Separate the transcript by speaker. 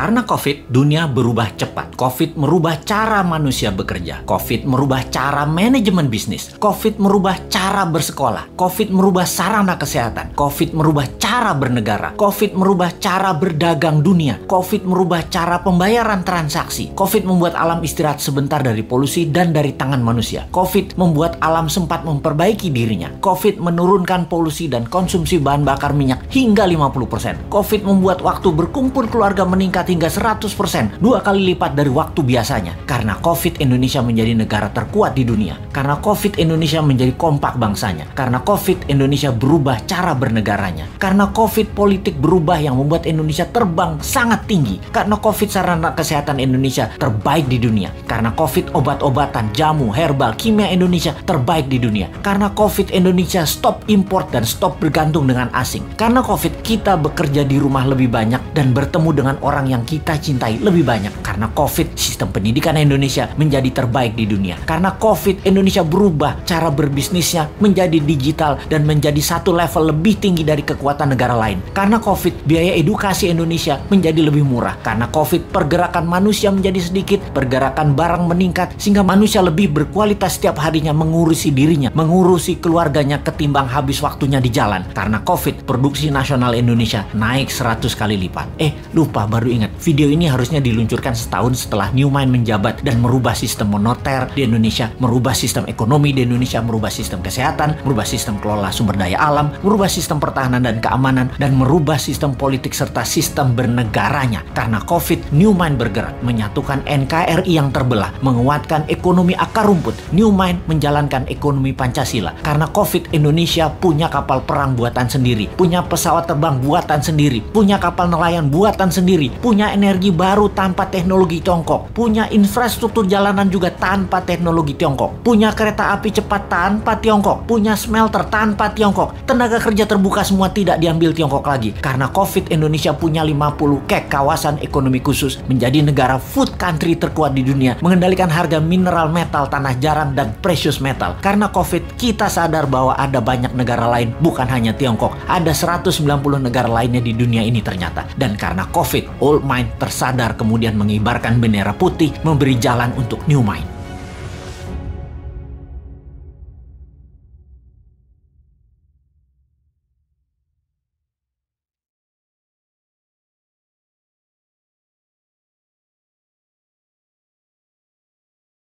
Speaker 1: Karena COVID, dunia berubah cepat. COVID merubah cara manusia bekerja. COVID merubah cara manajemen bisnis. COVID merubah cara bersekolah. COVID merubah sarana kesehatan. COVID merubah cara bernegara. COVID merubah cara berdagang dunia. COVID merubah cara pembayaran transaksi. COVID membuat alam istirahat sebentar dari polusi dan dari tangan manusia. COVID membuat alam sempat memperbaiki dirinya. COVID menurunkan polusi dan konsumsi bahan bakar minyak hingga 50%. COVID membuat waktu berkumpul keluarga meningkat hingga 100%, 2 kali lipat dari waktu biasanya. Karena COVID, Indonesia menjadi negara terkuat di dunia. Karena COVID, Indonesia menjadi kompak bangsanya. Karena COVID, Indonesia berubah cara bernegaranya. Karena COVID, politik berubah yang membuat Indonesia terbang sangat tinggi. Karena COVID, sarana kesehatan Indonesia terbaik di dunia. Karena COVID, obat-obatan, jamu, herbal, kimia Indonesia terbaik di dunia. Karena COVID, Indonesia stop import dan stop bergantung dengan asing. Karena COVID, kita bekerja di rumah lebih banyak dan bertemu dengan orang yang kita cintai lebih banyak. Karena COVID, sistem pendidikan Indonesia menjadi terbaik di dunia. Karena COVID, Indonesia berubah cara berbisnisnya menjadi digital dan menjadi satu level lebih tinggi dari kekuatan negara lain. Karena COVID, biaya edukasi Indonesia menjadi lebih murah. Karena COVID, pergerakan manusia menjadi sedikit, pergerakan barang meningkat, sehingga manusia lebih berkualitas setiap harinya mengurusi dirinya, mengurusi keluarganya ketimbang habis waktunya di jalan. Karena COVID, produksi nasional Indonesia naik 100 kali lipat. Lupa, baru ingat, video ini harusnya diluncurkan setahun setelah Newmind menjabat dan merubah sistem moneter di Indonesia, merubah sistem ekonomi di Indonesia, merubah sistem kesehatan, merubah sistem kelola sumber daya alam, merubah sistem pertahanan dan keamanan, dan merubah sistem politik serta sistem bernegaranya. Karena COVID, Newmind bergerak menyatukan NKRI yang terbelah, menguatkan ekonomi akar rumput. Newmind menjalankan ekonomi Pancasila. Karena COVID, Indonesia punya kapal perang buatan sendiri, punya pesawat terbang buatan sendiri, punya kapal nelayan buatan sendiri, punya energi baru tanpa teknologi Tiongkok, punya infrastruktur jalanan juga tanpa teknologi Tiongkok, punya kereta api cepat tanpa Tiongkok, punya smelter tanpa Tiongkok, tenaga kerja terbuka semua tidak diambil Tiongkok lagi. Karena COVID, Indonesia punya 50 KEK, kawasan ekonomi khusus, menjadi negara food country terkuat di dunia, mengendalikan harga mineral, metal, tanah jarang, dan precious metal. Karena COVID, kita sadar bahwa ada banyak negara lain, bukan hanya Tiongkok, ada 190 negara lainnya di dunia ini ternyata. Dan karena COVID, Old Mind tersadar kemudian mengibarkan bendera putih, memberi jalan untuk New Mind.